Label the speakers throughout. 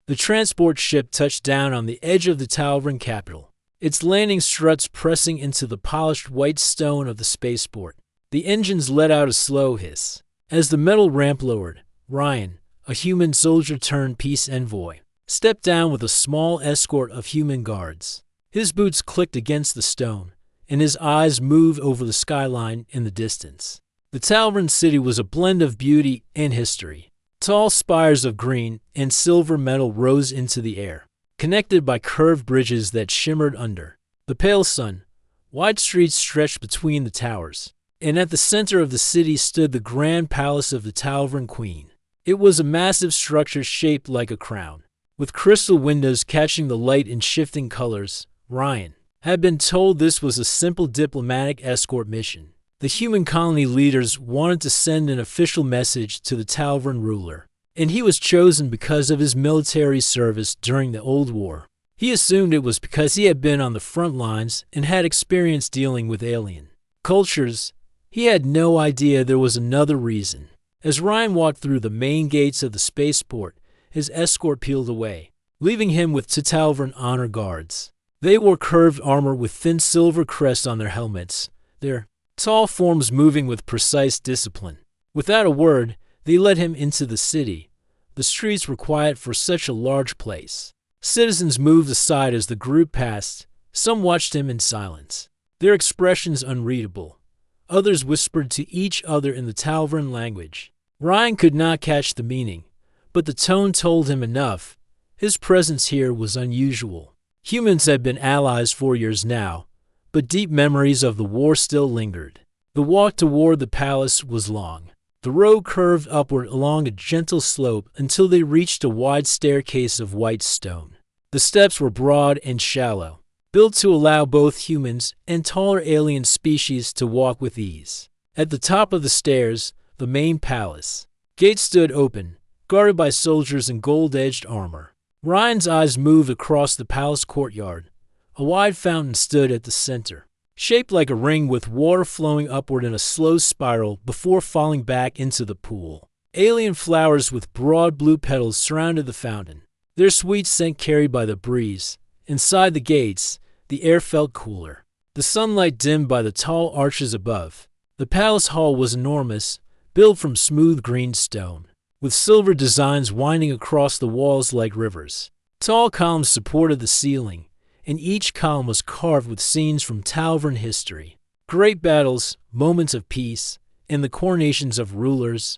Speaker 1: The transport ship touched down on the edge of the Talvran capital, its landing struts pressing into the polished white stone of the spaceport. The engines let out a slow hiss. As the metal ramp lowered, Ryan, a human soldier-turned-peace envoy, stepped down with a small escort of human guards. His boots clicked against the stone, and his eyes moved over the skyline in the distance. The Talvran city was a blend of beauty and history. Tall spires of green and silver metal rose into the air, connected by curved bridges that shimmered under the pale sun. Wide streets stretched between the towers, and at the center of the city stood the grand palace of the Talvran Queen. It was a massive structure shaped like a crown, with crystal windows catching the light in shifting colors. Ryan had been told this was a simple diplomatic escort mission. The human colony leaders wanted to send an official message to the Talvran ruler, and he was chosen because of his military service during the Old War. He assumed it was because he had been on the front lines and had experience dealing with alien cultures. He had no idea there was another reason. As Ryan walked through the main gates of the spaceport, his escort peeled away, leaving him with two Talvran honor guards. They wore curved armor with thin silver crests on their helmets, their tall forms moving with precise discipline. Without a word, they led him into the city. The streets were quiet for such a large place. Citizens moved aside as the group passed. Some watched him in silence, their expressions unreadable. Others whispered to each other in the Talvran language. Ryan could not catch the meaning, but the tone told him enough. His presence here was unusual. Humans had been allies for years now, but deep memories of the war still lingered. The walk toward the palace was long. The road curved upward along a gentle slope until they reached a wide staircase of white stone. The steps were broad and shallow, built to allow both humans and taller alien species to walk with ease. At the top of the stairs, the main palace gate stood open, guarded by soldiers in gold-edged armor. Ryan's eyes moved across the palace courtyard. A wide fountain stood at the center, shaped like a ring with water flowing upward in a slow spiral before falling back into the pool. Alien flowers with broad blue petals surrounded the fountain, their sweet scent carried by the breeze. Inside the gates, the air felt cooler, the sunlight dimmed by the tall arches above. The palace hall was enormous, built from smooth green stone, with silver designs winding across the walls like rivers. Tall columns supported the ceiling, and each column was carved with scenes from Talvran history. Great battles, moments of peace, and the coronations of rulers.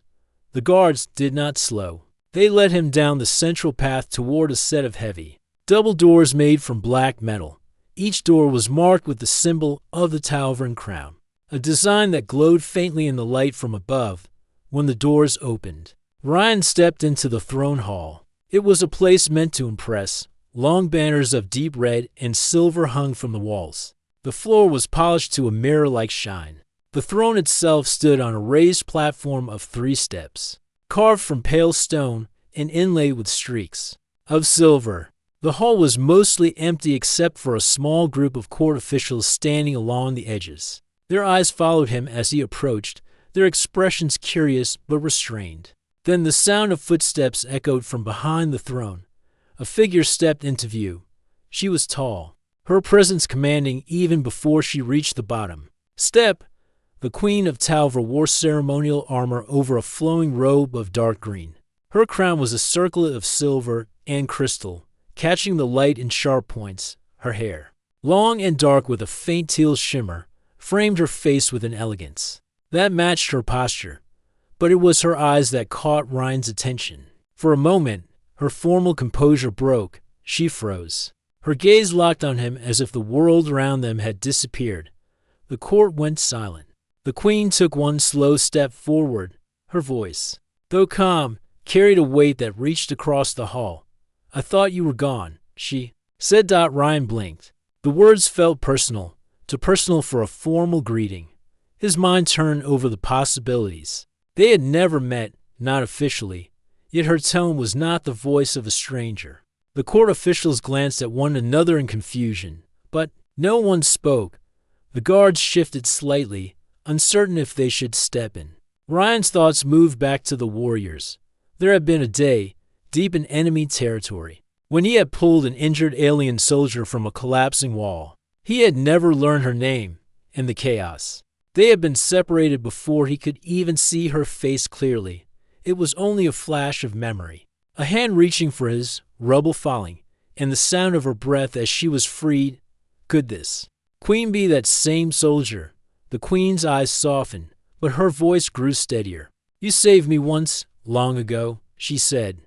Speaker 1: The guards did not slow. They led him down the central path toward a set of heavy, double doors made from black metal. Each door was marked with the symbol of the Talvran crown, a design that glowed faintly in the light from above. When the doors opened, Ryan stepped into the throne hall. It was a place meant to impress. Long banners of deep red and silver hung from the walls. The floor was polished to a mirror-like shine. The throne itself stood on a raised platform of 3 steps, carved from pale stone and inlaid with streaks of silver. The hall was mostly empty except for a small group of court officials standing along the edges. Their eyes followed him as he approached, their expressions curious but restrained. Then the sound of footsteps echoed from behind the throne. A figure stepped into view. She was tall, her presence commanding even before she reached the bottom step. The Queen of Talvra wore ceremonial armor over a flowing robe of dark green. Her crown was a circlet of silver and crystal, catching the light in sharp points. Her hair, long and dark with a faint teal shimmer, framed her face with an elegance that matched her posture. But it was her eyes that caught Ryan's attention. For a moment, her formal composure broke. She froze. Her gaze locked on him as if the world around them had disappeared. The court went silent. The queen took one slow step forward. Her voice, though calm, carried a weight that reached across the hall. "I thought you were gone," she said. Ryan blinked. The words felt personal, too personal for a formal greeting. His mind turned over the possibilities. They had never met, not officially. Yet her tone was not the voice of a stranger. The court officials glanced at one another in confusion, but no one spoke. The guards shifted slightly, uncertain if they should step in. Ryan's thoughts moved back to the warriors. There had been a day, deep in enemy territory. When he had pulled an injured alien soldier from a collapsing wall, he had never learned her name in the chaos. They had been separated before he could even see her face clearly. It was only a flash of memory. A hand reaching for his, rubble falling, and the sound of her breath as she was freed. Could this Queen be that same soldier? The Queen's eyes softened, but her voice grew steadier. "You saved me once, long ago," she said.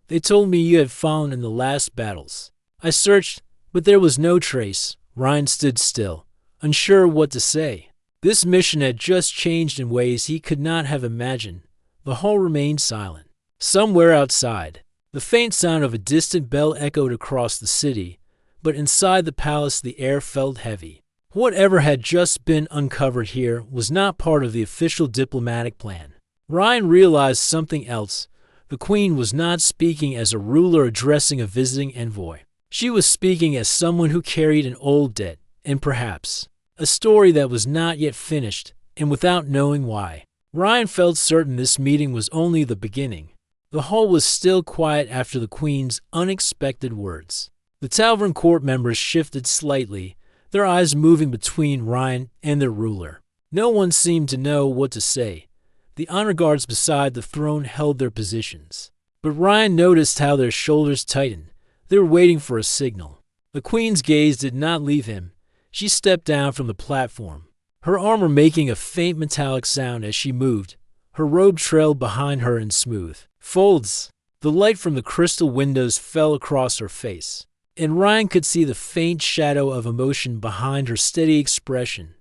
Speaker 1: "They told me you had fallen in the last battles. I searched, but there was no trace." Ryan stood still, unsure what to say. This mission had just changed in ways he could not have imagined. The hall remained silent. Somewhere outside, the faint sound of a distant bell echoed across the city, but inside the palace the air felt heavy. Whatever had just been uncovered here was not part of the official diplomatic plan. Ryan realized something else. The Queen was not speaking as a ruler addressing a visiting envoy. She was speaking as someone who carried an old debt, and perhaps a story that was not yet finished, and without knowing why. Ryan felt certain this meeting was only the beginning. The hall was still quiet after the Queen's unexpected words. The Tavern court members shifted slightly, their eyes moving between Ryan and their ruler. No one seemed to know what to say. The honor guards beside the throne held their positions. But Ryan noticed how their shoulders tightened. They were waiting for a signal. The Queen's gaze did not leave him. She stepped down from the platform, her armor making a faint metallic sound as she moved. Her robe trailed behind her in smooth folds. The light from the crystal windows fell across her face, and Ryan could see the faint shadow of emotion behind her steady expression.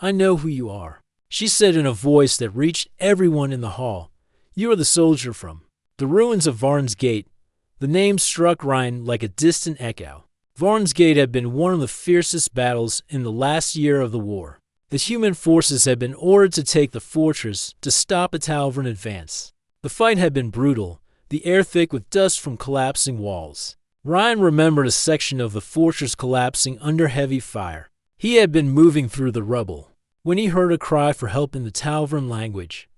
Speaker 1: "I know who you are," she said in a voice that reached everyone in the hall. "You are the soldier from the ruins of Varn's Gate." The name struck Ryan like a distant echo. Varn's Gate had been one of the fiercest battles in the last year of the war. The human forces had been ordered to take the fortress to stop a Talvran advance. The fight had been brutal, the air thick with dust from collapsing walls. Ryan remembered a section of the fortress collapsing under heavy fire. He had been moving through the rubble when he heard a cry for help in the Talvran language.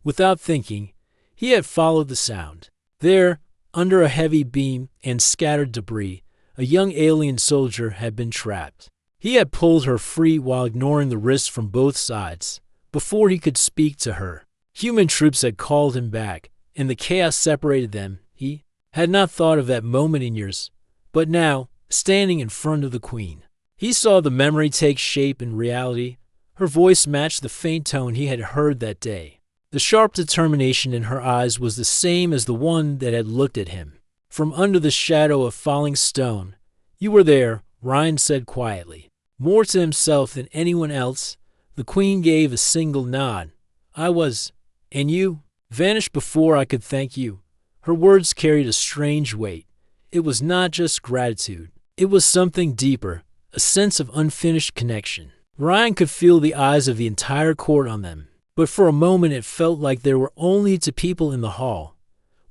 Speaker 1: Without thinking, he had followed the sound. There, under a heavy beam and scattered debris, a young alien soldier had been trapped. He had pulled her free while ignoring the risks from both sides. Before he could speak to her, human troops had called him back, and the chaos separated them. He had not thought of that moment in years, but now, standing in front of the Queen, he saw the memory take shape in reality. Her voice matched the faint tone he had heard that day. The sharp determination in her eyes was the same as the one that had looked at him from under the shadow of falling stone. "You were there," Ryan said quietly. More to himself than anyone else, the Queen gave a single nod. "I was. And you vanished before I could thank you." Her words carried a strange weight. It was not just gratitude. It was something deeper, a sense of unfinished connection. Ryan could feel the eyes of the entire court on them, but for a moment it felt like there were only two people in the hall.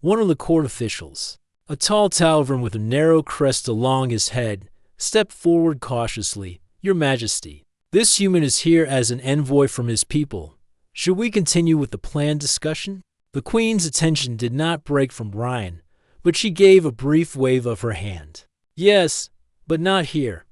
Speaker 1: One of the court officials, a tall Talvran with a narrow crest along his head, stepped forward cautiously. "Your Majesty, this human is here as an envoy from his people. Should we continue with the planned discussion?" The Queen's attention did not break from Ryan, but she gave a brief wave of her hand. "Yes, but not here.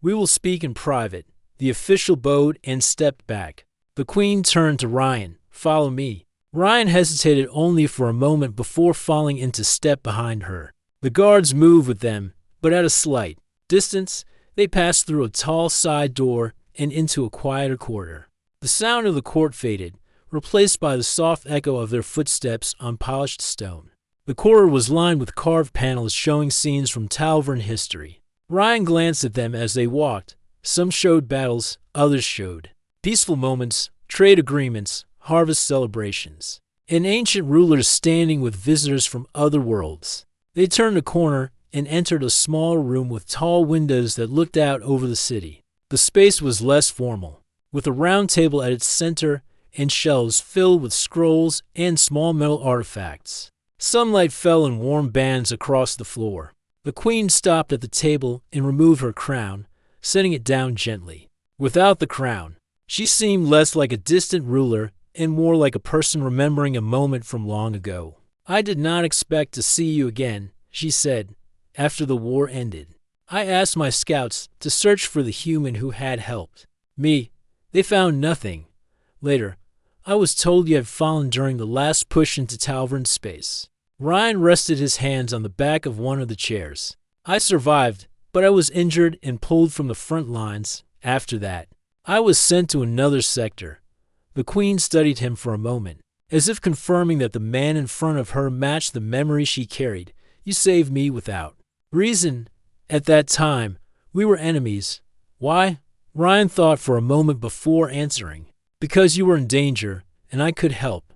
Speaker 1: We will speak in private." The official bowed and stepped back. The Queen turned to Ryan. "Follow me." Ryan hesitated only for a moment before falling into step behind her. The guards moved with them, but at a slight distance. They passed through a tall side door and into a quieter corridor. The sound of the court faded, replaced by the soft echo of their footsteps on polished stone. The corridor was lined with carved panels showing scenes from Talvran history. Ryan glanced at them as they walked. Some showed battles, others showed peaceful moments, trade agreements, harvest celebrations, and ancient rulers standing with visitors from other worlds. They turned a corner and entered a small room with tall windows that looked out over the city. The space was less formal, with a round table at its center and shelves filled with scrolls and small metal artifacts. Sunlight fell in warm bands across the floor. The Queen stopped at the table and removed her crown, setting it down gently. Without the crown, she seemed less like a distant ruler and more like a person remembering a moment from long ago. I did not expect to see you again, she said, after the war ended. I asked my scouts to search for the human who had helped me. They found nothing. Later, I was told you had fallen during the last push into Talvern space. Ryan rested his hands on the back of one of the chairs. I survived, but I was injured and pulled from the front lines. After that, I was sent to another sector. The Queen studied him for a moment, as if confirming that the man in front of her matched the memory she carried. You saved me without reason. At that time, we were enemies. Why? Ryan thought for a moment before answering. Because you were in danger, and I could help.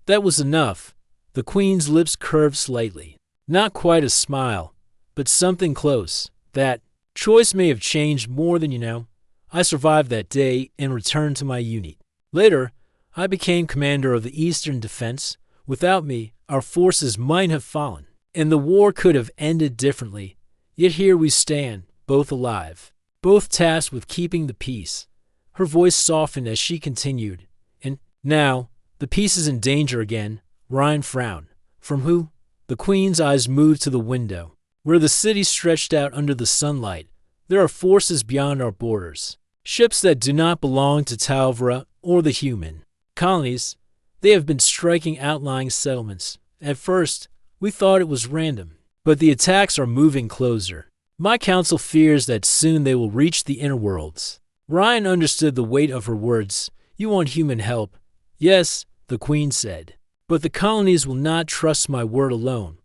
Speaker 1: That was enough. The Queen's lips curved slightly. Not quite a smile, but something close. That choice may have changed more than you know. I survived that day and returned to my unit. Later, I became commander of the Eastern Defense. Without me, our forces might have fallen, and the war could have ended differently. Yet here we stand, both alive, both tasked with keeping the peace. Her voice softened as she continued. And now, the peace is in danger again. Ryan frowned. From who? The Queen's eyes moved to the window, where the city stretched out under the sunlight. There are forces beyond our borders. Ships that do not belong to Talvra or the human colonies. They have been striking outlying settlements. At first, we thought it was random, but the attacks are moving closer. My council fears that soon they will reach the inner worlds. Ryan understood the weight of her words. You want human help. Yes, the Queen said. But the colonies will not trust my word alone.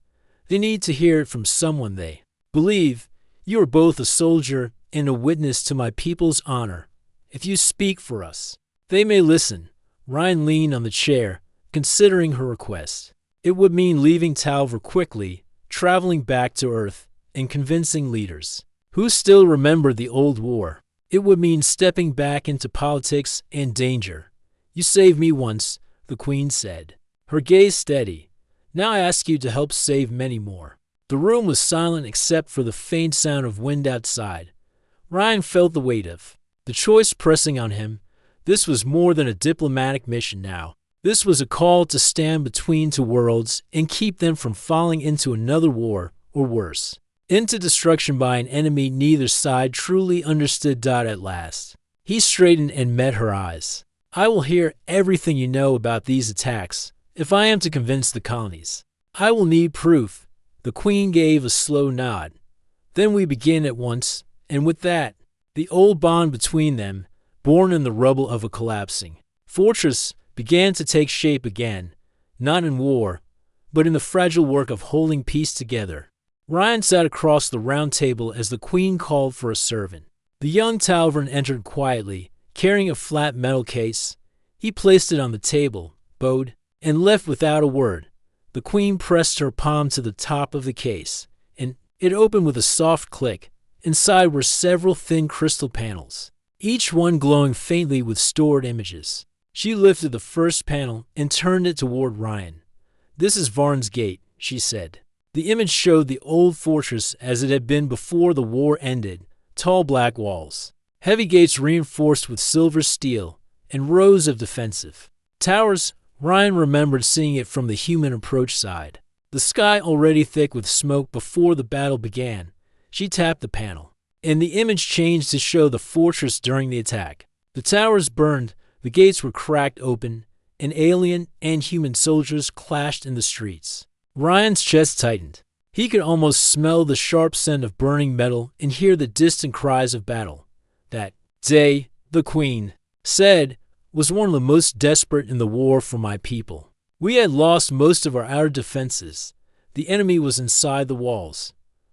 Speaker 1: They need to hear it from someone they believe. You are both a soldier and a witness to my people's honor. If you speak for us, they may listen. Ryan leaned on the chair, considering her request. It would mean leaving Talvra quickly, traveling back to Earth, and convincing leaders who still remember the old war. It would mean stepping back into politics and danger. You saved me once, the Queen said, her gaze steady. Now I ask you to help save many more. The room was silent except for the faint sound of wind outside. Ryan felt the weight of the choice pressing on him. This was more than a diplomatic mission now. This was a call to stand between two worlds and keep them from falling into another war, or worse, into destruction by an enemy neither side truly understood. At last, he straightened and met her eyes. I will hear everything you know about these attacks. If I am to convince the colonies, I will need proof. The Queen gave a slow nod. Then we begin at once, and with that, the old bond between them, born in the rubble of a collapsing fortress, began to take shape again, not in war, but in the fragile work of holding peace together. Ryan sat across the round table as the Queen called for a servant. The young Talvern entered quietly, carrying a flat metal case. He placed it on the table, bowed, and left without a word. The Queen pressed her palm to the top of the case, and it opened with a soft click. Inside were several thin crystal panels, each one glowing faintly with stored images. She lifted the first panel and turned it toward Ryan. This is Varn's Gate, she said. The image showed the old fortress as it had been before the war ended. Tall black walls, heavy gates reinforced with silver steel, and rows of defensive towers. Ryan remembered seeing it from the human approach side. The sky already thick with smoke before the battle began. She tapped the panel, and the image changed to show the fortress during the attack. The towers burned, the gates were cracked open, and alien and human soldiers clashed in the streets. Ryan's chest tightened. He could almost smell the sharp scent of burning metal and hear the distant cries of battle. That day, the Queen said, was one of the most desperate in the war for my people. We had lost most of our outer defenses. The enemy was inside the walls.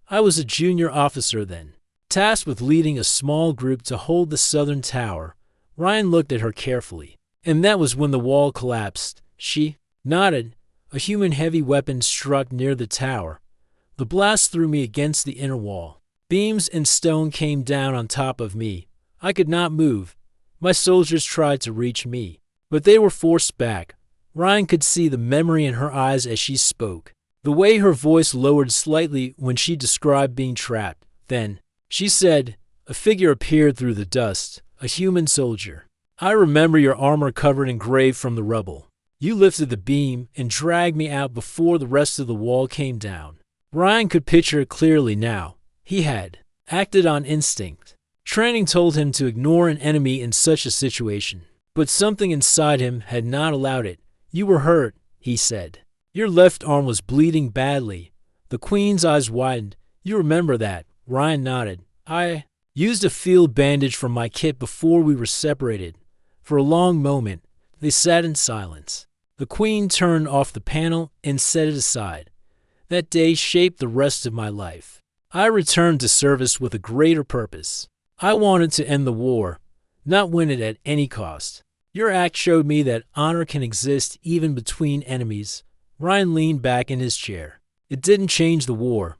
Speaker 1: I was a junior officer then, tasked with leading a small group to hold the southern tower. Ryan looked at her carefully. And that was when the wall collapsed. She nodded. A human heavy weapon struck near the tower. The blast threw me against the inner wall. Beams and stone came down on top of me. I could not move. My soldiers tried to reach me, but they were forced back. Ryan could see the memory in her eyes as she spoke. The way her voice lowered slightly when she described being trapped. Then, she said, a figure appeared through the dust, a human soldier. I remember your armor covered in grave from the rubble. You lifted the beam and dragged me out before the rest of the wall came down. Ryan could picture it clearly now. He had acted on instinct. Training told him to ignore an enemy in such a situation, but something inside him had not allowed it. You were hurt, he said. Your left arm was bleeding badly. The Queen's eyes widened. You remember that? Ryan nodded. I used a field bandage from my kit before we were separated. For a long moment, they sat in silence. The Queen turned off the panel and set it aside. That day shaped the rest of my life. I returned to service with a greater purpose. I wanted to end the war, not win it at any cost. Your act showed me that honor can exist even between enemies. Ryan leaned back in his chair. It didn't change the war,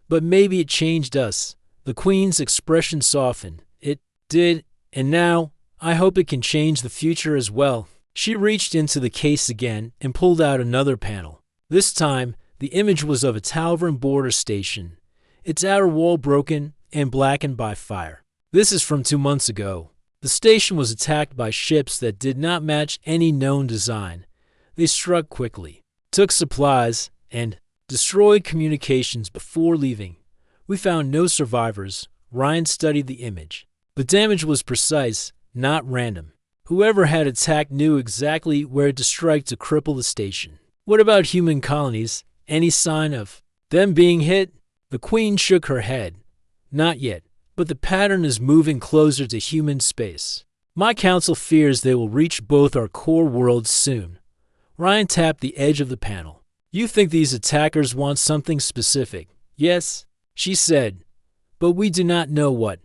Speaker 1: but maybe it changed us. The Queen's expression softened. It did, and now I hope it can change the future as well. She reached into the case again and pulled out another panel. This time, the image was of a Talvran border station, its outer wall broken and blackened by fire. This is from 2 months ago. The station was attacked by ships that did not match any known design. They struck quickly, took supplies, and destroyed communications before leaving. We found no survivors. Ryan studied the image. The damage was precise, not random. Whoever had attacked knew exactly where to strike to cripple the station. What about human colonies? Any sign of them being hit? The Queen shook her head. Not yet, but the pattern is moving closer to human space. My council fears they will reach both our core worlds soon. Ryan tapped the edge of the panel. You think these attackers want something specific? Yes, she said, but we do not know what.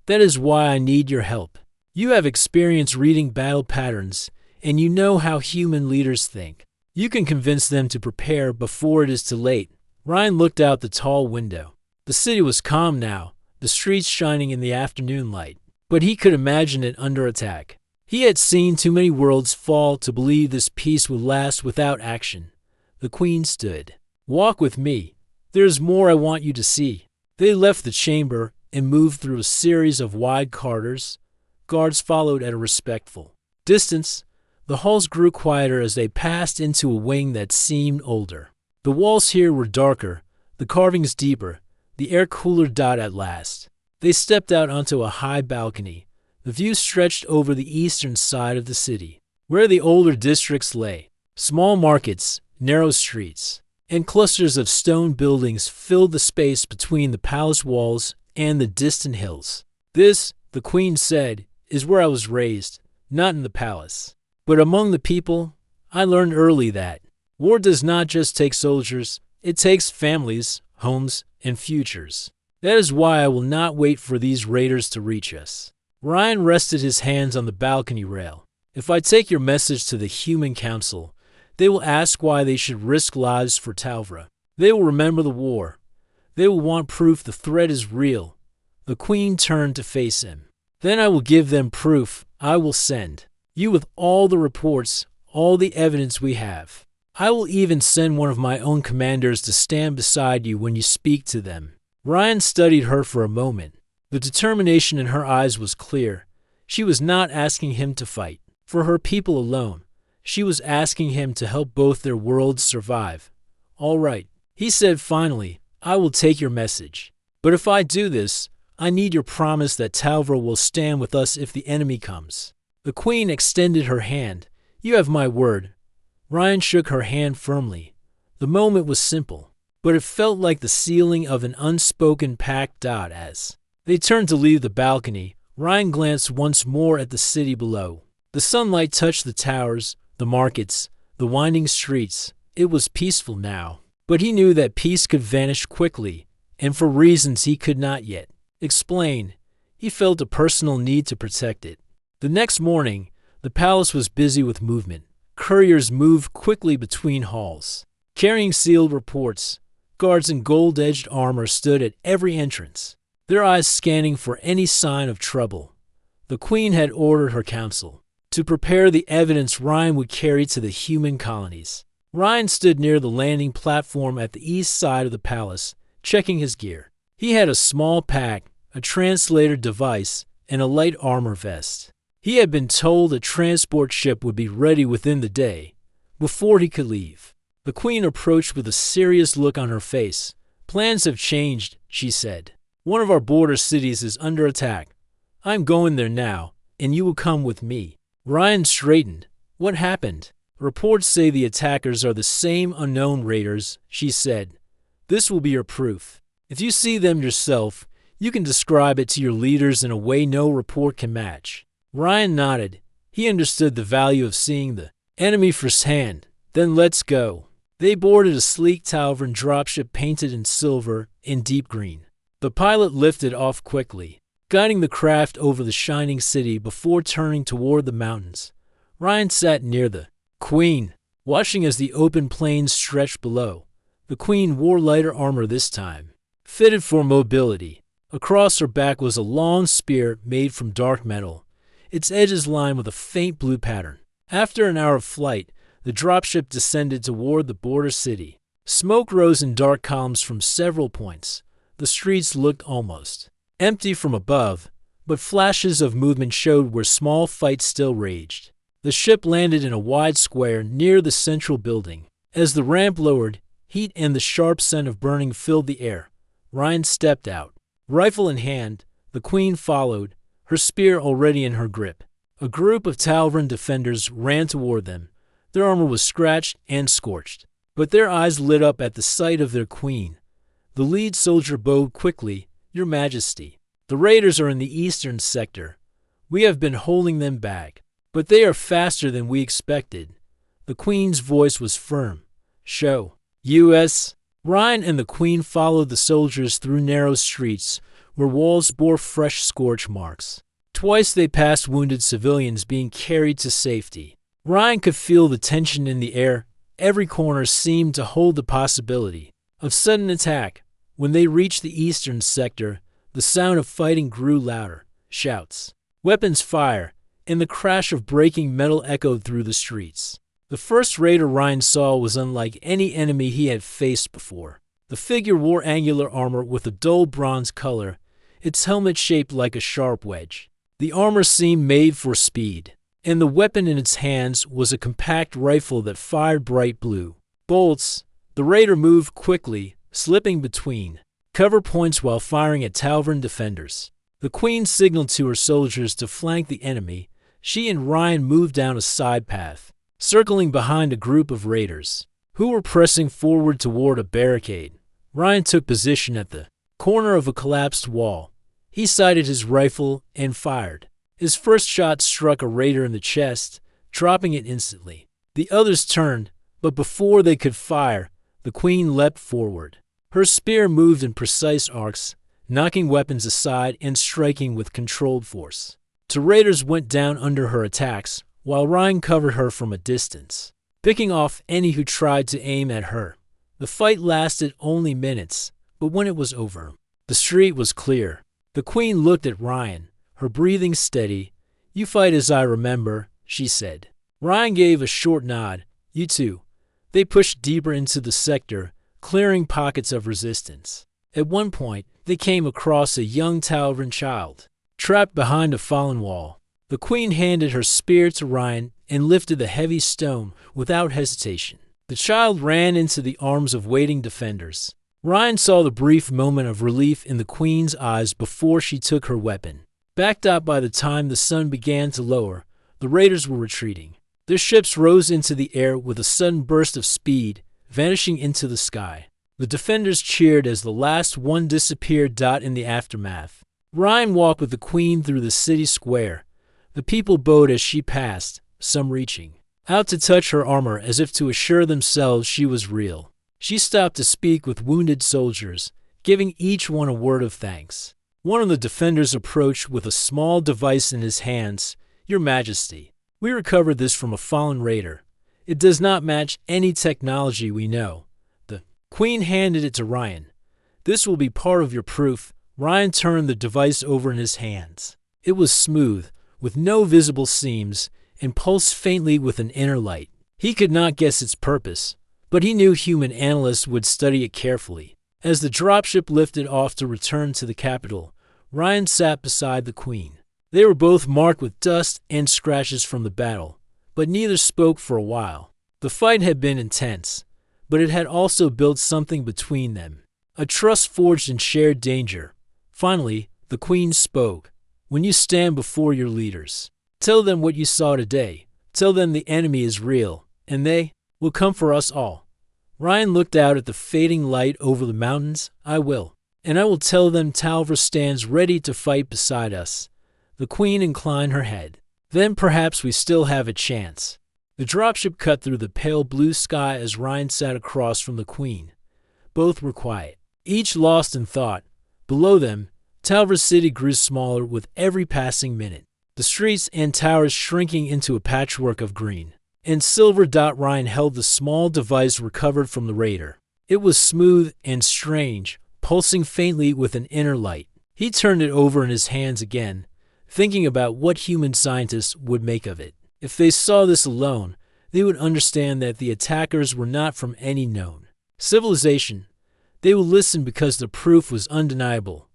Speaker 1: That is why I need your help. You have experience reading battle patterns, and you know how human leaders think. You can convince them to prepare before it is too late. Ryan looked out the tall window. The city was calm now, the streets shining in the afternoon light, but he could imagine it under attack. He had seen too many worlds fall to believe this peace would last without action. The Queen stood. Walk with me. There is more I want you to see. They left the chamber and moved through a series of wide corridors. Guards followed at a respectful distance. The halls grew quieter as they passed into a wing that seemed older. The walls here were darker, the carvings deeper, the air cooler at last. They stepped out onto a high balcony. The view stretched over the eastern side of the city, where the older districts lay. Small markets, narrow streets, and clusters of stone buildings filled the space between the palace walls and the distant hills. This, the Queen said, is where I was raised, not in the palace, but among the people. I learned early that war does not just take soldiers, it takes families, homes, and futures. That is why I will not wait for these raiders to reach us. Ryan rested his hands on the balcony rail. If I take your message to the Human Council, they will ask why they should risk lives for Talvra. They will remember the war. They will want proof the threat is real. The Queen turned to face him. Then I will give them proof. I will send you with all the reports, all the evidence we have. I will even send one of my own commanders to stand beside you when you speak to them. Ryan studied her for a moment. The determination in her eyes was clear. She was not asking him to fight for her people alone. She was asking him to help both their worlds survive. All right, he said finally, I will take your message. But if I do this, I need your promise that Talvra will stand with us if the enemy comes. The Queen extended her hand. You have my word. Ryan shook her hand firmly. The moment was simple, but it felt like the sealing of an unspoken pact. As they turned to leave the balcony, Ryan glanced once more at the city below. The sunlight touched the towers, the markets, the winding streets. It was peaceful now, but he knew that peace could vanish quickly, and for reasons he could not yet explain. He felt a personal need to protect it. The next morning, the palace was busy with movement. Couriers moved quickly between halls, carrying sealed reports. Guards in gold-edged armor stood at every entrance, their eyes scanning for any sign of trouble. The Queen had ordered her council to prepare the evidence Ryan would carry to the human colonies. Ryan stood near the landing platform at the east side of the palace, checking his gear. He had a small pack, a translator device, and a light armor vest. He had been told a transport ship would be ready within the day, before he could leave. The Queen approached with a serious look on her face. "Plans have changed," she said. "One of our border cities is under attack. I'm going there now, and you will come with me." Ryan straightened. "What happened?" "Reports say the attackers are the same unknown raiders," she said. "This will be your proof. If you see them yourself, you can describe it to your leaders in a way no report can match." Ryan nodded. He understood the value of seeing the enemy firsthand. "Then let's go." They boarded a sleek Talvern dropship painted in silver and deep green. The pilot lifted off quickly, guiding the craft over the shining city before turning toward the mountains. Ryan sat near the Queen, watching as the open plains stretched below. The Queen wore lighter armor this time, fitted for mobility. Across her back was a long spear made from dark metal, its edges lined with a faint blue pattern. After an hour of flight, the dropship descended toward the border city. Smoke rose in dark columns from several points. The streets looked almost empty from above, but flashes of movement showed where small fights still raged. The ship landed in a wide square near the central building. As the ramp lowered, heat and the sharp scent of burning filled the air. Ryan stepped out. Rifle in hand, the Queen followed, her spear already in her grip. A group of Talvern defenders ran toward them. Their armor was scratched and scorched, but their eyes lit up at the sight of their Queen. The lead soldier bowed quickly. "Your Majesty, the raiders are in the eastern sector. We have been holding them back, but they are faster than we expected." The Queen's voice was firm. "Show U.S." Ryan and the Queen followed the soldiers through narrow streets where walls bore fresh scorch marks. Twice they passed wounded civilians being carried to safety. Ryan could feel the tension in the air. Every corner seemed to hold the possibility of sudden attack. When they reached the eastern sector, the sound of fighting grew louder. Shouts, weapons fire, and the crash of breaking metal echoed through the streets. The first raider Ryan saw was unlike any enemy he had faced before. The figure wore angular armor with a dull bronze color, its helmet shaped like a sharp wedge. The armor seemed made for speed, and the weapon in its hands was a compact rifle that fired bright blue bolts. The raider moved quickly, slipping between cover points while firing at Talvern defenders. The Queen signaled to her soldiers to flank the enemy. She and Ryan moved down a side path, circling behind a group of raiders who were pressing forward toward a barricade. Ryan took position at the corner of a collapsed wall. He sighted his rifle and fired. His first shot struck a raider in the chest, dropping it instantly. The others turned, but before they could fire, the Queen leapt forward. Her spear moved in precise arcs, knocking weapons aside and striking with controlled force. Two raiders went down under her attacks, while Ryan covered her from a distance, picking off any who tried to aim at her. The fight lasted only minutes, but when it was over, the street was clear. The Queen looked at Ryan, her breathing steady. "You fight as I remember," she said. Ryan gave a short nod. "You too." They pushed deeper into the sector, clearing pockets of resistance. At one point, they came across a young Talvern child, trapped behind a fallen wall. The Queen handed her spear to Ryan and lifted the heavy stone without hesitation. The child ran into the arms of waiting defenders. Ryan saw the brief moment of relief in the Queen's eyes before she took her weapon. Backed up by the time the sun began to lower, the raiders were retreating. Their ships rose into the air with a sudden burst of speed, vanishing into the sky. The defenders cheered as the last one disappeared in the aftermath. Ryan walked with the Queen through the city square. The people bowed as she passed, some reaching out to touch her armor as if to assure themselves she was real. She stopped to speak with wounded soldiers, giving each one a word of thanks. One of the defenders approached with a small device in his hands. "Your Majesty, we recovered this from a fallen raider. It does not match any technology we know." The Queen handed it to Ryan. "This will be part of your proof." Ryan turned the device over in his hands. It was smooth, with no visible seams, and pulsed faintly with an inner light. He could not guess its purpose, but he knew human analysts would study it carefully. As the dropship lifted off to return to the capital, Ryan sat beside the Queen. They were both marked with dust and scratches from the battle, but neither spoke for a while. The fight had been intense, but it had also built something between them. A trust forged in shared danger. Finally, the Queen spoke. When you stand before your leaders, tell them what you saw today. Tell them the enemy is real, and they will come for us all. Ryan looked out at the fading light over the mountains. I will. And I will tell them Talvra stands ready to fight beside us. The Queen inclined her head. Then perhaps we still have a chance. The dropship cut through the pale blue sky as Ryan sat across from the Queen. Both were quiet, each lost in thought. Below them, Talvra's city grew smaller with every passing minute, the streets and towers shrinking into a patchwork of green. And silver. Ryan held the small device recovered from the raider. It was smooth and strange, pulsing faintly with an inner light. He turned it over in his hands again, thinking about what human scientists would make of it. If they saw this alone, they would understand that the attackers were not from any known civilization. They would listen because the proof was undeniable.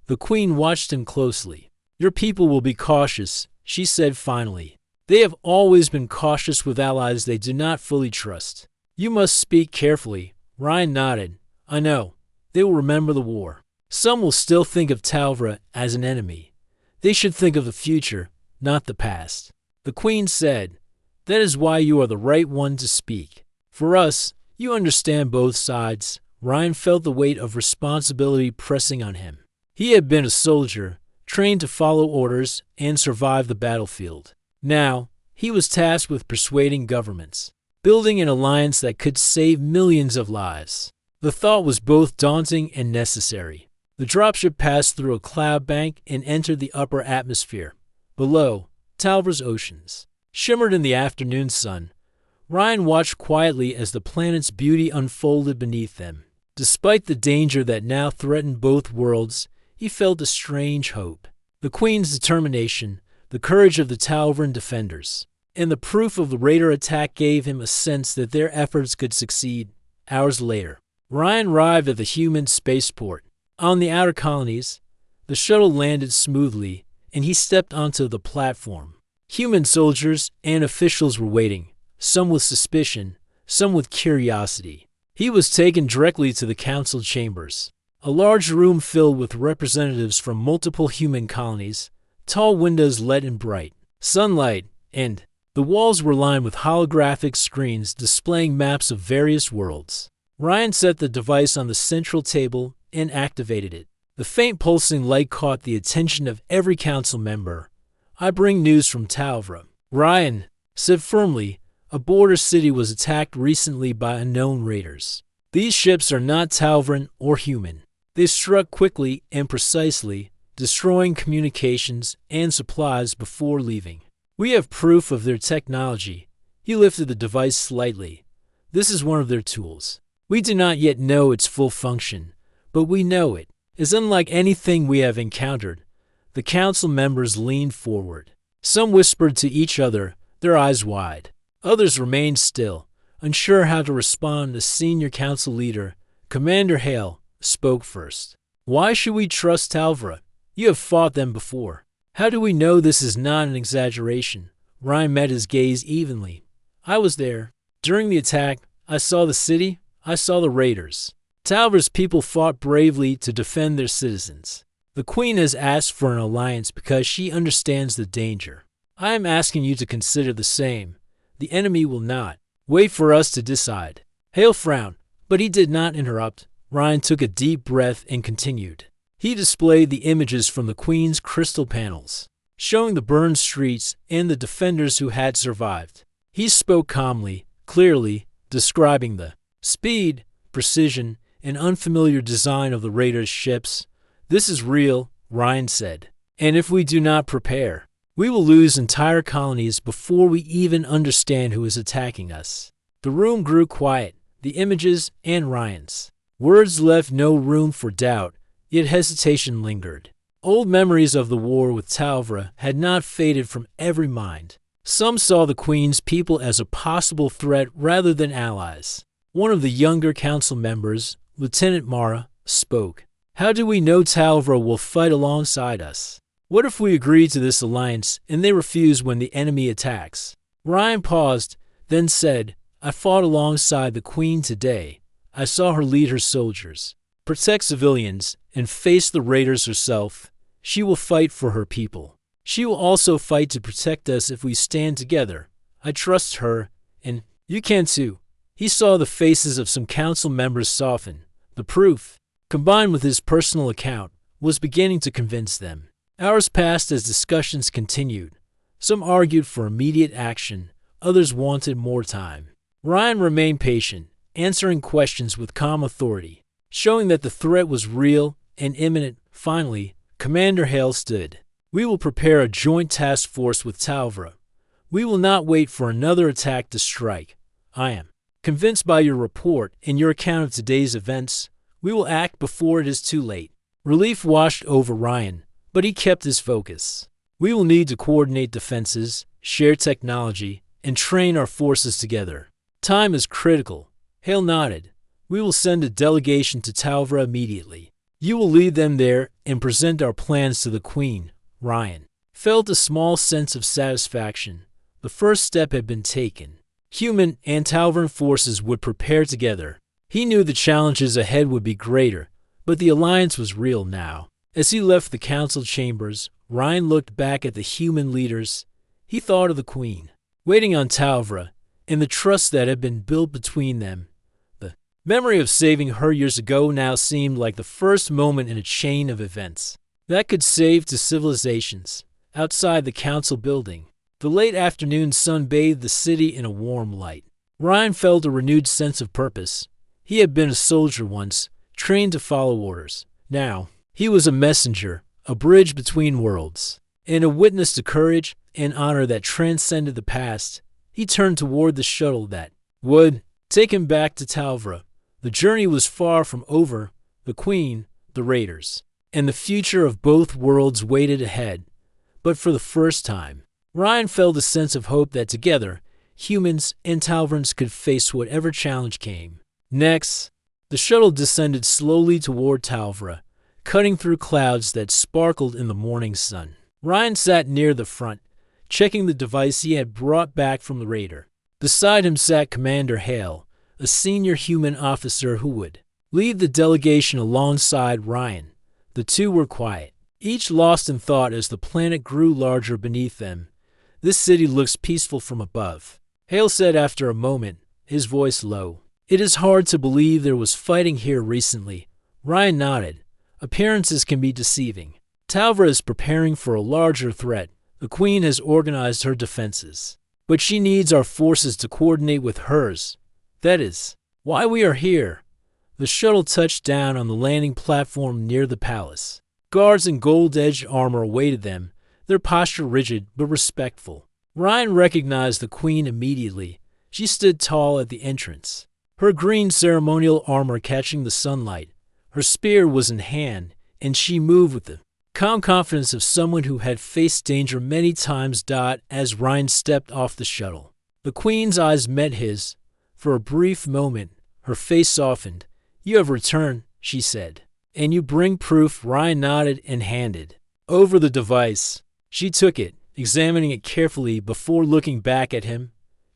Speaker 1: The Queen watched him closely. Your people will be cautious, she said finally. They have always been cautious with allies they do not fully trust. You must speak carefully. Ryan nodded. I know. They will remember the war. Some will still think of Talvra as an enemy. They should think of the future, not the past. The Queen said, That is why you are the right one to speak. For us, you understand both sides. Ryan felt the weight of responsibility pressing on him. He had been a soldier, trained to follow orders and survive the battlefield. Now, he was tasked with persuading governments, building an alliance that could save millions of lives. The thought was both daunting and necessary. The dropship passed through a cloud bank and entered the upper atmosphere. Below, Talvra's oceans shimmered in the afternoon sun. Ryan watched quietly as the planet's beauty unfolded beneath them. Despite the danger that now threatened both worlds, he felt a strange hope. The Queen's determination, the courage of the Talvran defenders, and the proof of the raider attack gave him a sense that their efforts could succeed. Hours later, Ryan arrived at the human spaceport. On the outer colonies, the shuttle landed smoothly, and he stepped onto the platform. Human soldiers and officials were waiting, some with suspicion, some with curiosity. He was taken directly to the council chambers, a large room filled with representatives from multiple human colonies. Tall windows let in bright sunlight, and the walls were lined with holographic screens displaying maps of various worlds. Ryan set the device on the central table and activated it. The faint pulsing light caught the attention of every council member. I bring news from Talvra. Ryan said firmly, a border city was attacked recently by unknown raiders. These ships are not Talvran or human. They struck quickly and precisely, destroying communications and supplies before leaving. We have proof of their technology. He lifted the device slightly. This is one of their tools. We do not yet know its full function, but we know it is unlike anything we have encountered. The council members leaned forward. Some whispered to each other, their eyes wide. Others remained still, unsure how to respond. The senior council leader, Commander Hale, spoke first. Why should we trust Talvra? You have fought them before. How do we know this is not an exaggeration? Ryan met his gaze evenly. I was there. During the attack, I saw the city. I saw the raiders. Talvra's people fought bravely to defend their citizens. The Queen has asked for an alliance because she understands the danger. I am asking you to consider the same. The enemy will not. Wait for us to decide. Hale frowned, but he did not interrupt. Ryan took a deep breath and continued. He displayed the images from the Queen's crystal panels, showing the burned streets and the defenders who had survived. He spoke calmly, clearly, describing the speed, precision, and unfamiliar design of the raiders' ships. This is real, Ryan said. And if we do not prepare, we will lose entire colonies before we even understand who is attacking us. The room grew quiet, the images and Ryan's words left no room for doubt, yet hesitation lingered. Old memories of the war with Talvra had not faded from every mind. Some saw the Queen's people as a possible threat rather than allies. One of the younger council members, Lieutenant Mara, spoke. How do we know Talvra will fight alongside us? What if we agree to this alliance and they refuse when the enemy attacks? Ryan paused, then said, I fought alongside the Queen today. I saw her lead her soldiers, protect civilians, and face the raiders herself. She will fight for her people. She will also fight to protect us if we stand together. I trust her, and you can too." He saw the faces of some council members soften. The proof, combined with his personal account, was beginning to convince them. Hours passed as discussions continued. Some argued for immediate action, others wanted more time. Ryan remained patient, answering questions with calm authority, showing that the threat was real and imminent. Finally, Commander Hale stood. "We will prepare a joint task force with Talvra. We will not wait for another attack to strike. I am convinced by your report and your account of today's events. We will act before it is too late." Relief washed over Ryan, but he kept his focus. "We will need to coordinate defenses, share technology, and train our forces together. Time is critical." Hale nodded. "We will send a delegation to Talvra immediately. You will lead them there and present our plans to the Queen." Ryan felt a small sense of satisfaction. The first step had been taken. Human and Talvran forces would prepare together. He knew the challenges ahead would be greater, but the alliance was real now. As he left the council chambers, Ryan looked back at the human leaders. He thought of the Queen, waiting on Talvra, and the trust that had been built between them. The memory of saving her years ago now seemed like the first moment in a chain of events that could save two civilizations. Outside the council building, the late afternoon sun bathed the city in a warm light. Ryan felt a renewed sense of purpose. He had been a soldier once, trained to follow orders. Now, he was a messenger, a bridge between worlds, and a witness to courage and honor that transcended the past. He turned toward the shuttle that would take him back to Talvra. The journey was far from over. The Queen, the raiders, and the future of both worlds waited ahead. But for the first time, Ryan felt a sense of hope that together, humans and Talvrans could face whatever challenge came. Next, the shuttle descended slowly toward Talvra, cutting through clouds that sparkled in the morning sun. Ryan sat near the front, checking the device he had brought back from the raider. Beside him sat Commander Hale, a senior human officer who would lead the delegation alongside Ryan. The two were quiet, each lost in thought as the planet grew larger beneath them. "This city looks peaceful from above," Hale said after a moment, his voice low. "It is hard to believe there was fighting here recently." Ryan nodded. "Appearances can be deceiving. Talvra is preparing for a larger threat. The Queen has organized her defenses, but she needs our forces to coordinate with hers. That is why we are here." The shuttle touched down on the landing platform near the palace. Guards in gold-edged armor awaited them, their posture rigid but respectful. Ryan recognized the Queen immediately. She stood tall at the entrance, her green ceremonial armor catching the sunlight. Her spear was in hand, and she moved with the calm confidence of someone who had faced danger many times. As Ryan stepped off the shuttle, the Queen's eyes met his. For a brief moment, her face softened. "You have returned," she said. "And you bring proof." Ryan nodded and handed over the device. She took it, examining it carefully before looking back at him.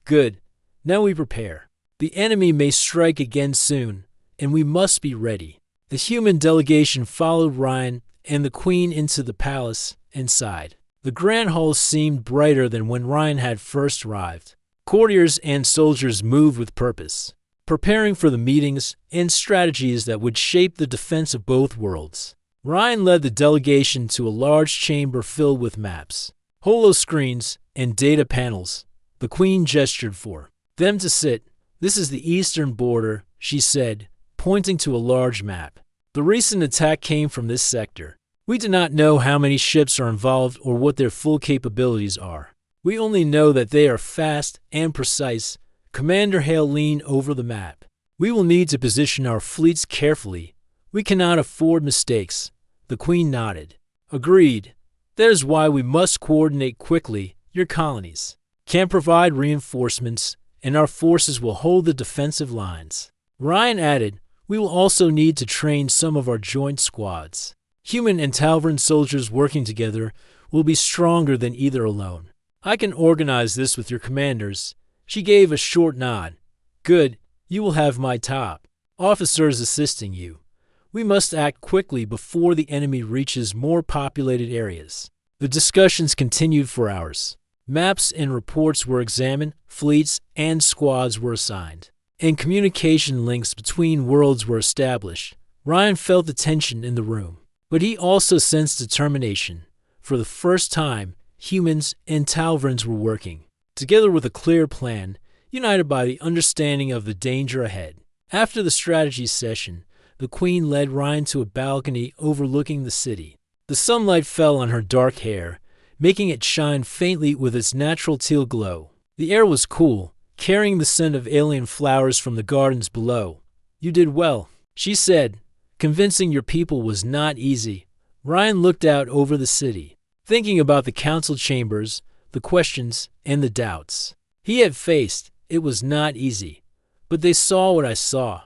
Speaker 1: "Good. Now we prepare. The enemy may strike again soon, and we must be ready." The human delegation followed Ryan and the Queen into the palace. Inside, the grand hall seemed brighter than when Ryan had first arrived. Courtiers and soldiers moved with purpose, preparing for the meetings and strategies that would shape the defense of both worlds. Ryan led the delegation to a large chamber filled with maps, holoscreens, and data panels. The Queen gestured for them to sit. "This is the eastern border," she said, pointing to a large map. "The recent attack came from this sector. We do not know how many ships are involved or what their full capabilities are. We only know that they are fast and precise." Commander Hale leaned over the map. "We will need to position our fleets carefully. We cannot afford mistakes." The Queen nodded. "Agreed. That is why we must coordinate quickly. Your colonies can provide reinforcements, and our forces will hold the defensive lines." Ryan added, "We will also need to train some of our joint squads. Human and Talvran soldiers working together will be stronger than either alone. I can organize this with your commanders." She gave a short nod. Good, you will have my top. Officers assisting you. We must act quickly before the enemy reaches more populated areas. The discussions continued for hours. Maps and reports were examined, fleets and squads were assigned, and communication links between worlds were established. Ryan felt the tension in the room, but he also sensed determination. For the first time, humans and Talvrans were working together with a clear plan, united by the understanding of the danger ahead. After the strategy session, the Queen led Ryan to a balcony overlooking the city. The sunlight fell on her dark hair, making it shine faintly with its natural teal glow. The air was cool, carrying the scent of alien flowers from the gardens below. "You did well," she said. "Convincing your people was not easy." Ryan looked out over the city, thinking about the council chambers, the questions, and the doubts he had faced. It was not easy, but they saw what I saw.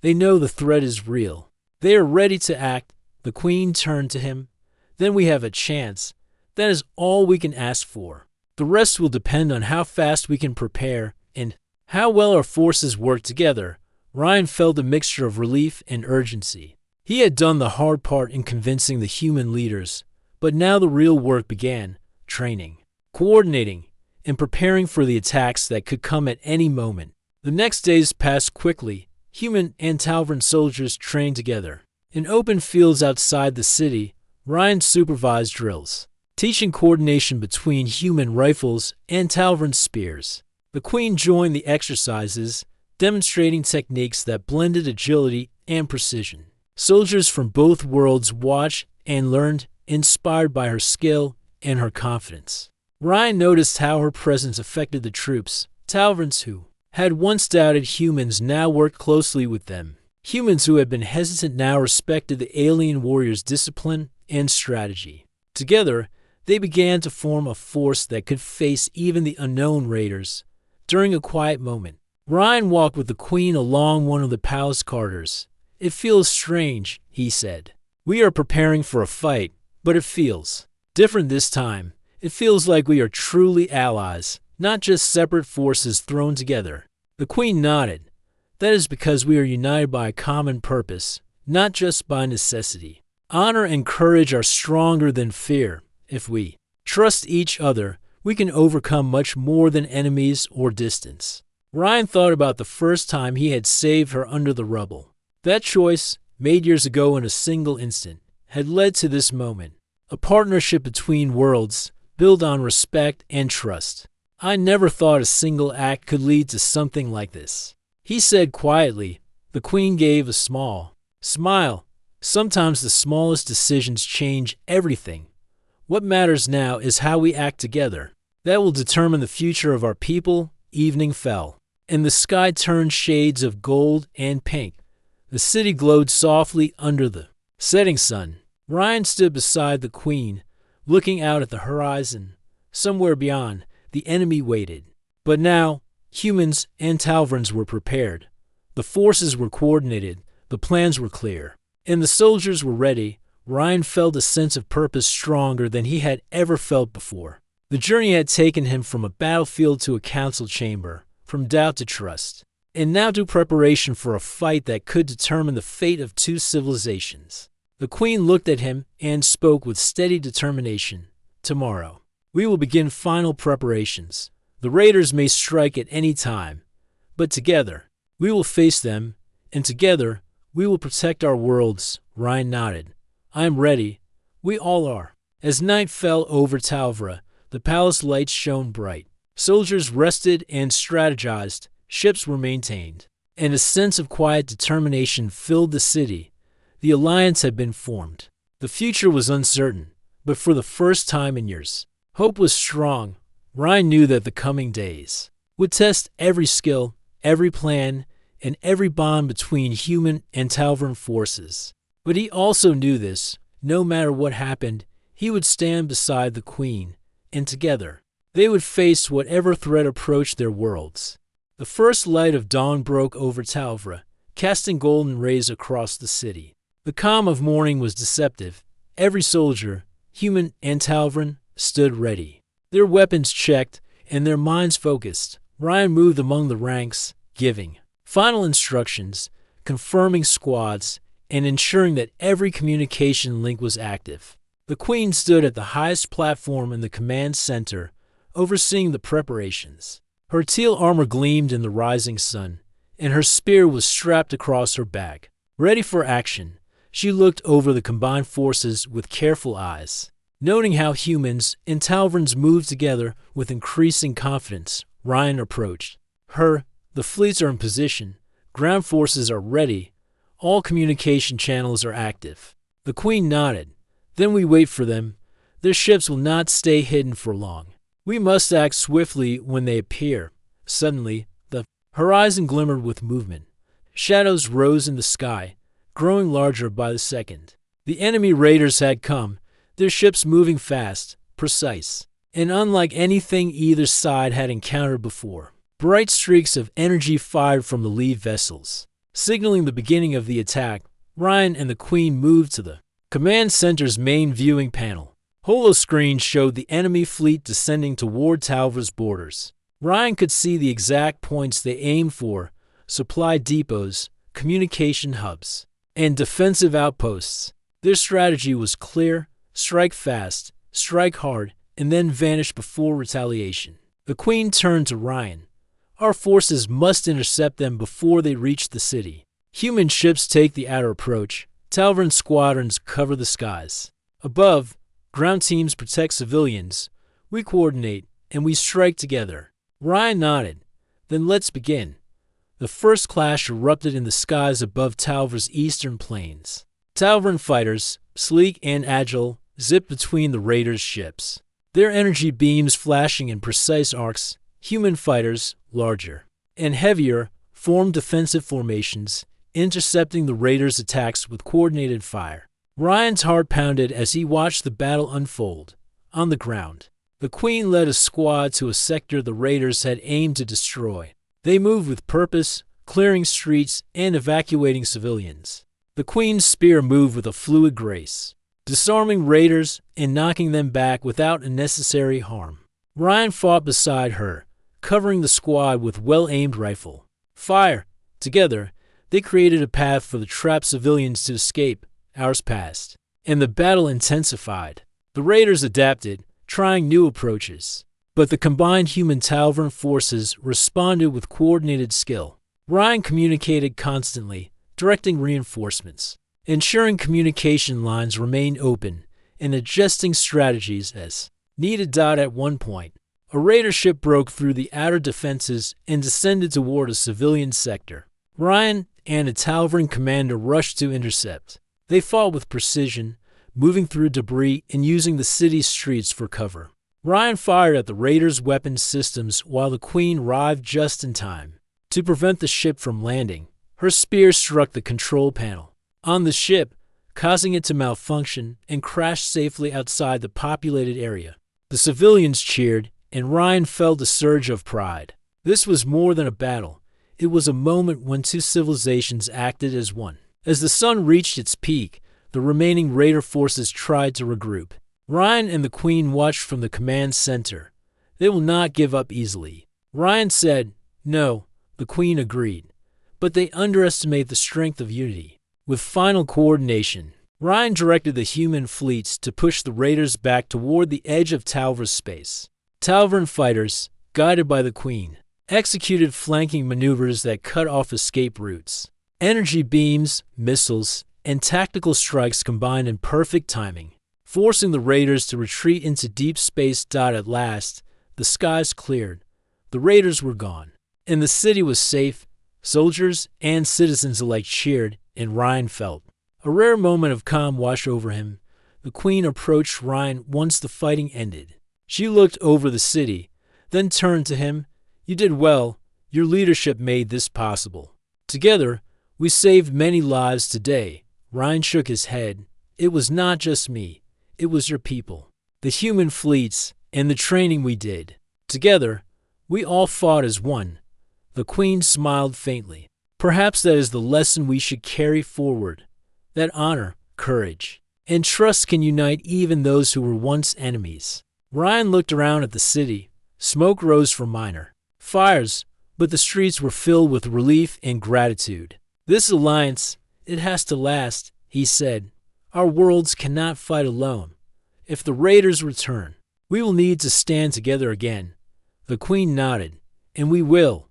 Speaker 1: They know the threat is real. They are ready to act. The Queen turned to him. "Then we have a chance. That is all we can ask for. The rest will depend on how fast we can prepare and how well our forces work together." Ryan felt a mixture of relief and urgency. He had done the hard part in convincing the human leaders, but now the real work began: training, coordinating, and preparing for the attacks that could come at any moment. The next days passed quickly. Human and Talvran soldiers trained together. In open fields outside the city, Ryan supervised drills, teaching coordination between human rifles and Talvran spears. The Queen joined the exercises, demonstrating techniques that blended agility and precision. Soldiers from both worlds watched and learned, inspired by her skill and her confidence. Ryan noticed how her presence affected the troops. Talvrans who had once doubted humans now worked closely with them. Humans who had been hesitant now respected the alien warriors' discipline and strategy. Together, they began to form a force that could face even the unknown raiders. During a quiet moment, Ryan walked with the Queen along one of the palace corridors. "It feels strange," he said. "We are preparing for a fight, but it feels different this time. It feels like we are truly allies, not just separate forces thrown together." The Queen nodded. "That is because we are united by a common purpose, not just by necessity. Honor and courage are stronger than fear. If we trust each other, we can overcome much more than enemies or distance." Ryan thought about the first time he had saved her under the rubble. That choice, made years ago in a single instant, had led to this moment, a partnership between worlds, built on respect and trust. "I never thought a single act could lead to something like this," he said quietly. The Queen gave a small smile. "Sometimes the smallest decisions change everything. What matters now is how we act together. That will determine the future of our people." Evening fell, and the sky turned shades of gold and pink. The city glowed softly under the setting sun. Ryan stood beside the Queen, looking out at the horizon. Somewhere beyond, the enemy waited. But now, humans and Talvrans were prepared. The forces were coordinated, the plans were clear, and the soldiers were ready. Ryan felt a sense of purpose stronger than he had ever felt before. The journey had taken him from a battlefield to a council chamber, from doubt to trust, and now to preparation for a fight that could determine the fate of two civilizations. The Queen looked at him and spoke with steady determination. "Tomorrow, we will begin final preparations. The raiders may strike at any time, but together, we will face them, and together, we will protect our worlds." Ryan nodded. "I am ready. We all are." As night fell over Talvra, the palace lights shone bright. Soldiers rested and strategized, ships were maintained, and a sense of quiet determination filled the city. The alliance had been formed. The future was uncertain, but for the first time in years, hope was strong. Ryan knew that the coming days would test every skill, every plan, and every bond between human and Talvran forces. But he also knew this: no matter what happened, he would stand beside the Queen, and together, they would face whatever threat approached their worlds. The first light of dawn broke over Talvra, casting golden rays across the city. The calm of morning was deceptive. Every soldier, human and Talvran, stood ready, their weapons checked and their minds focused. Ryan moved among the ranks, giving final instructions, confirming squads, and ensuring that every communication link was active. The Queen stood at the highest platform in the command center, overseeing the preparations. Her teal armor gleamed in the rising sun, and her spear was strapped across her back. Ready for action, she looked over the combined forces with careful eyes. Noting how humans and Talvrans moved together with increasing confidence, Ryan approached. The fleets are in position, ground forces are ready, all communication channels are active. The Queen nodded. Then we wait for them. Their ships will not stay hidden for long. We must act swiftly when they appear. Suddenly, the horizon glimmered with movement. Shadows rose in the sky, growing larger by the second. The enemy raiders had come, their ships moving fast, precise, and unlike anything either side had encountered before. Bright streaks of energy fired from the lead vessels. Signaling the beginning of the attack, Ryan and the Queen moved to the command center's main viewing panel. Holoscreens showed the enemy fleet descending toward Talvar's borders. Ryan could see the exact points they aimed for: supply depots, communication hubs, and defensive outposts. Their strategy was clear: strike fast, strike hard, and then vanish before retaliation. The Queen turned to Ryan. Our forces must intercept them before they reach the city. Human ships take the outer approach. Talvran squadrons cover the skies. Above, ground teams protect civilians. We coordinate, and we strike together. Ryan nodded. Then let's begin. The first clash erupted in the skies above Talvar's eastern plains. Talvran fighters, sleek and agile, zipped between the raiders' ships. Their energy beams flashing in precise arcs. Human fighters, larger and heavier, formed defensive formations, intercepting the raiders' attacks with coordinated fire. Ryan's heart pounded as he watched the battle unfold. On the ground, the Queen led a squad to a sector the raiders had aimed to destroy. They moved with purpose, clearing streets and evacuating civilians. The Queen's spear moved with a fluid grace, disarming raiders and knocking them back without unnecessary harm. Ryan fought beside her, covering the squad with well-aimed rifle. Fire! Together, they created a path for the trapped civilians to escape. Hours passed, and the battle intensified. The raiders adapted, trying new approaches. But the combined human Talvran forces responded with coordinated skill. Ryan communicated constantly, directing reinforcements, ensuring communication lines remained open, and adjusting strategies as needed. At one point, a raider ship broke through the outer defenses and descended toward a civilian sector. Ryan and a Talvran commander rushed to intercept. They fought with precision, moving through debris and using the city's streets for cover. Ryan fired at the raiders' weapon systems while the Queen arrived just in time to prevent the ship from landing. Her spear struck the control panel on the ship, causing it to malfunction and crash safely outside the populated area. The civilians cheered, and Ryan felt a surge of pride. This was more than a battle. It was a moment when two civilizations acted as one. As the sun reached its peak, the remaining raider forces tried to regroup. Ryan and the Queen watched from the command center. They will not give up easily. Ryan said, "No," the Queen agreed, but they underestimate the strength of unity. With final coordination, Ryan directed the human fleets to push the raiders back toward the edge of Talvar's space. Talvran fighters, guided by the Queen, executed flanking maneuvers that cut off escape routes. Energy beams, missiles, and tactical strikes combined in perfect timing, forcing the raiders to retreat into deep space. At last, the skies cleared. The raiders were gone, and the city was safe. Soldiers and citizens alike cheered, and Ryan felt a rare moment of calm wash over him. The Queen approached Ryan once the fighting ended. She looked over the city, then turned to him. "You did well. Your leadership made this possible. Together, we saved many lives today." Ryan shook his head. "It was not just me. It was your people, the human fleets, and the training we did. Together, we all fought as one." The Queen smiled faintly. "Perhaps that is the lesson we should carry forward, that honor, courage, and trust can unite even those who were once enemies." Ryan looked around at the city. Smoke rose from minor fires, but the streets were filled with relief and gratitude. "This alliance, it has to last," he said. "Our worlds cannot fight alone. If the raiders return, we will need to stand together again." The queen nodded. "And we will.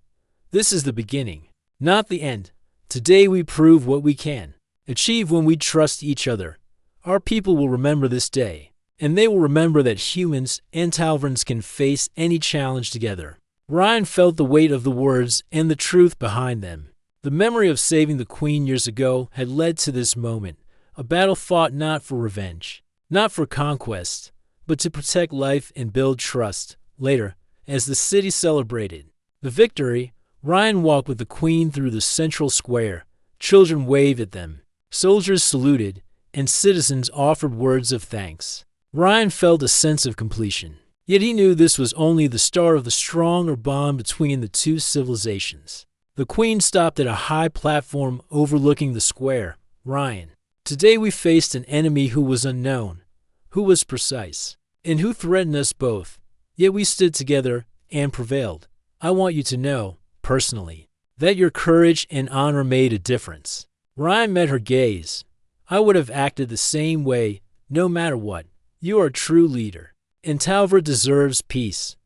Speaker 1: This is the beginning, not the end. Today we prove what we can achieve when we trust each other. Our people will remember this day, and they will remember that humans and Talvrans can face any challenge together." Ryan felt the weight of the words and the truth behind them. The memory of saving the queen years ago had led to this moment, a battle fought not for revenge, not for conquest, but to protect life and build trust. Later, as the city celebrated the victory, Ryan walked with the queen through the central square. Children waved at them, soldiers saluted, and citizens offered words of thanks. Ryan felt a sense of completion, yet he knew this was only the start of the stronger bond between the two civilizations. The queen stopped at a high platform overlooking the square. "Ryan, today we faced an enemy who was unknown, who was precise, and who threatened us both. Yet we stood together and prevailed. I want you to know, personally, that your courage and honor made a difference." Ryan met her gaze. "I would have acted the same way, no matter what. You are a true leader, and Talvra deserves peace.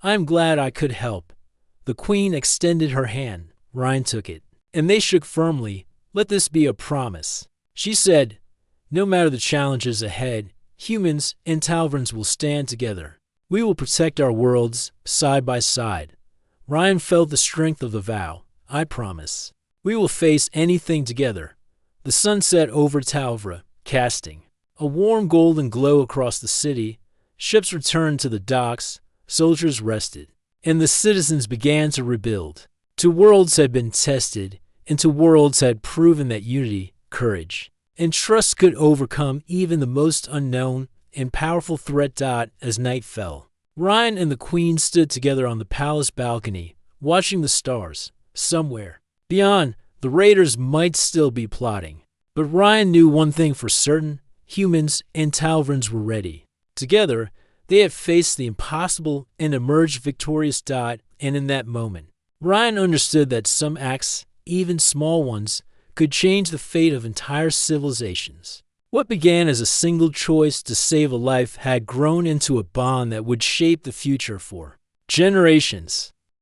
Speaker 1: I am glad I could help." The queen extended her hand. Ryan took it, and they shook firmly. "Let this be a promise," she said. "No matter the challenges ahead, humans and Talvrans will stand together. We will protect our worlds side by side." Ryan felt the strength of the vow. "I promise. We will face anything together." The sun set over Talvra, casting a warm golden glow across the city. Ships returned to the docks, soldiers rested, and the citizens began to rebuild. Two worlds had been tested, and two worlds had proven that unity, courage, and trust could overcome even the most unknown and powerful threat. As night fell, Ryan and the queen stood together on the palace balcony, watching the stars. Somewhere beyond, the raiders might still be plotting, but Ryan knew one thing for certain: humans and Talvrans were ready. Together, they had faced the impossible and emerged victorious. And in that moment, Ryan understood that some acts, even small ones, could change the fate of entire civilizations. What began as a single choice to save a life had grown into a bond that would shape the future for generations.